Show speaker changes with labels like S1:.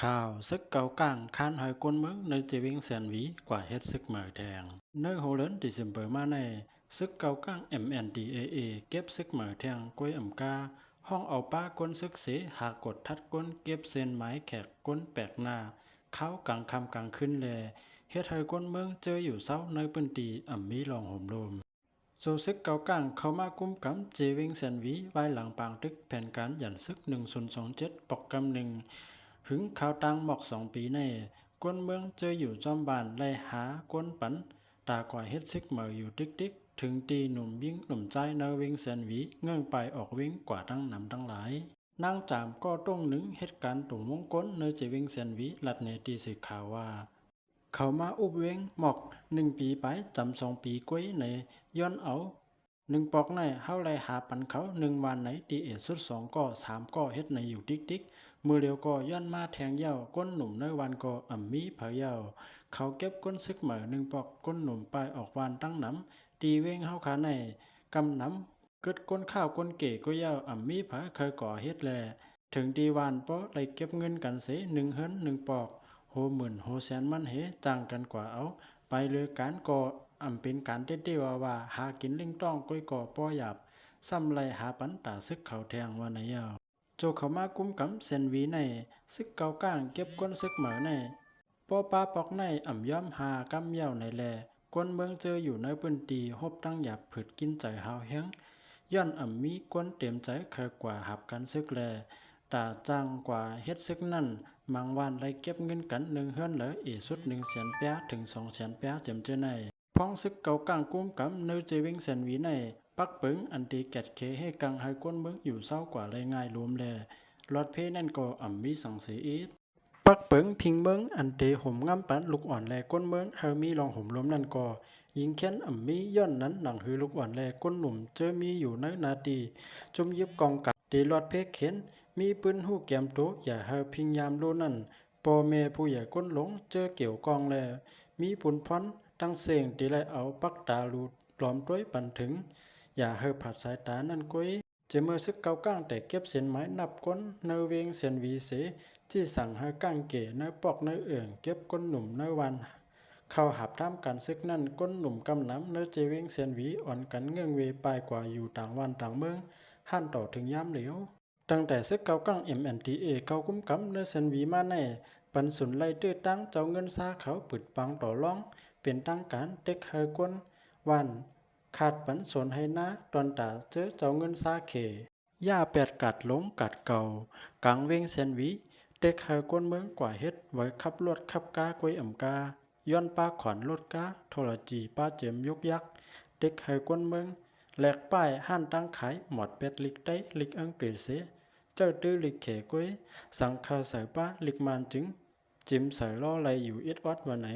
S1: ข่าวsức cấu cảng khan hỏi quân mức nơi chế biến sàn ví quả hết sức mở thèng. Nơi hồ lớn thì dùm bờ ma này, sức cấu cảng MNDAA kép sức mở thèng quê ẩm ca,ห้องเอาป้าก้นซึกเสหากดทัดก้นเก็บเส้นไม้แขกก้นแปลกหน้าเขากลางคำกลางขึ้นแลเฮ็ดให้ก้นเมืองเจออยู่เศร้าในปืนตีอ่ำมีลองห่มลมโซซึกเกากลางเข้ามากุ้มกำเจวิงแสนวีไว้หลังปางตึกแผนการหยันซึก1027ปอกกำหนึ่งหึงข่าวตังหมอก2 ปีในก้นเมืองเจออยู่จอมบานไล่หาก้นปันตากว่าเฮ็ดซึกเหมออยู่ติ๊กถึงตีหนุ่มยิ่งหนุ่มใจเนวิงแสนวีเงื่องไปออกวิ่งกว่าทั้งนำทั้งหลายนางจามก็ต้องหนึ่งเหตุการณ์ตุ่มวงก้นเนเจวิงแสนวีหลัดเนตีสื่อข่าวว่าเขามาอุบเวงหมอก1 ปีไปจำ2 ปีก้วยในย้อนเอา1 ปอกในเฮาไล่หาปันเขา1 วันไหนตีเอสุด2ก็3ก็เฮ็ดในอยู่ติ๊กมือเดียวก็ย้อนมาแทงเย้าก้นหนุ่มในวันก็อ่ำมีเผยเย้าเขาเก็บก้นซึกเหมือ1 ปอกก้นหนุ่มไปออกวันตั้งน้ำตีเวงเฮาขาในกำน้ำกึดก้นข้าวก้นเก๋ก็เย้าอ่ำมีเผยเคยก่อเฮ็ดแลถึงตีวันเพราะไล่เก็บเงินกันเส1 เฮิรน1 ปอกโห10,000โหแสนมันเหจ้างกันกว่าเอาไปเลยการก่อเป็นการเต้ว่าหากินลิงต้องก้อยก่อป้อหยาบซ้ำไรหาปันตาซึกเขาแทงว่าในยาวโจเขามากุ้มกำเซนวีในซึกเกาก้างเก็บก้นซึกเหมือในป้อป้าปอกในย่อมหากำเย้าในแลก้นเมืองเจออยู่ในพื้นตีหบตั้งหยาบผืดกินใจหาวเฮงย้อนมีก้นเต็มใจเคยกว่าหับกันซึกแลตาจังกว่าเฮ็ดซึกนั่นมังวันไล่เก็บเงินกัน1 เฮิรนเหลืออีสุด100,000 เปียถึง200,000 เปียเจ็มเจอในพ้องซึกเกากังกุ้มกำเนเจวิงแสนวีในปักปึงอันตีแกดเคให้กังให้ก้นเมืองอยู่เศร้ากว่าเลยง่ายรวมแลลอดเพนั่นก็มีสังเสียอีดปักเปิงพิงเมืองอันเตห่มงำปันลูกอ่อนแลก้นเมืองเฮามีลองห่มล้มนั่นก็ยิงแค้นมีย้อนนั้นหนังหือลูกอ่อนแลก้นหนุ่มเจอมีอยู่ในนาทีจุ่มยิบกองกัดตีลอดเพเข็นมีปืนหูแกมโตอย่าเฮาพิงยามโลนั่นปอเมผู้ใหญ่ก้นหลงเจอเกี่ยวกองแลมีปุนพรตั้งเสียงตีไลเอาปักตาลูดปลอมต้วยปันถึงอย่าเฮาผัดสายตานั่นก้อยเจเมื่อซึกเกาก้างแต่เก็บเส้นไม้นับก้นเนเวงเส้นวีเสที่สั่งให้ก้างเก๋เนปอกเนเอื่องเก็บก้นหนุ่มเนวันเข้าหับท่ามกันซึกนั่นก้นหนุ่มกำน้ำเนเจเวงเส้นวีอ่อนกันเงื่องเวปลายกว่าอยู่ต่างวันต่างเมืองหั่นต่อถึงย้ำเหลียวตั้งแต่ซึกเกาก้างMNDAAเกากุ้มกำเนเส้นวีมาในปันสุนไล่ตื้อตั้งเจ้าเงินซาเขาปึดปังต่อร้องเป็นตั้งการเต็กเฮก้นวันขาดปันสนให้นะตอนตาเจอเจ้าเงินซาเขย่าแปดกัดหลงกัดเก่ากลางเวงเซนวีเด็กเฮาก้นเมืองกว่าเฮ็ดไว้ขับรถขับกากวยกาย้อนป้าขวัญรถกาโทรจีป้าเจิมยุกยักเด็กเฮาก้นเมืองแหลกป้ายห้านตั้งขายหมดเป็ดลิกได้ลิกอังกฤษเสเจ้าตื้อลิกเขกวยสังคาใส่ป้าลิกมานจึงจิมใส่ล้อไหลอยู่อิดวัดวันไหน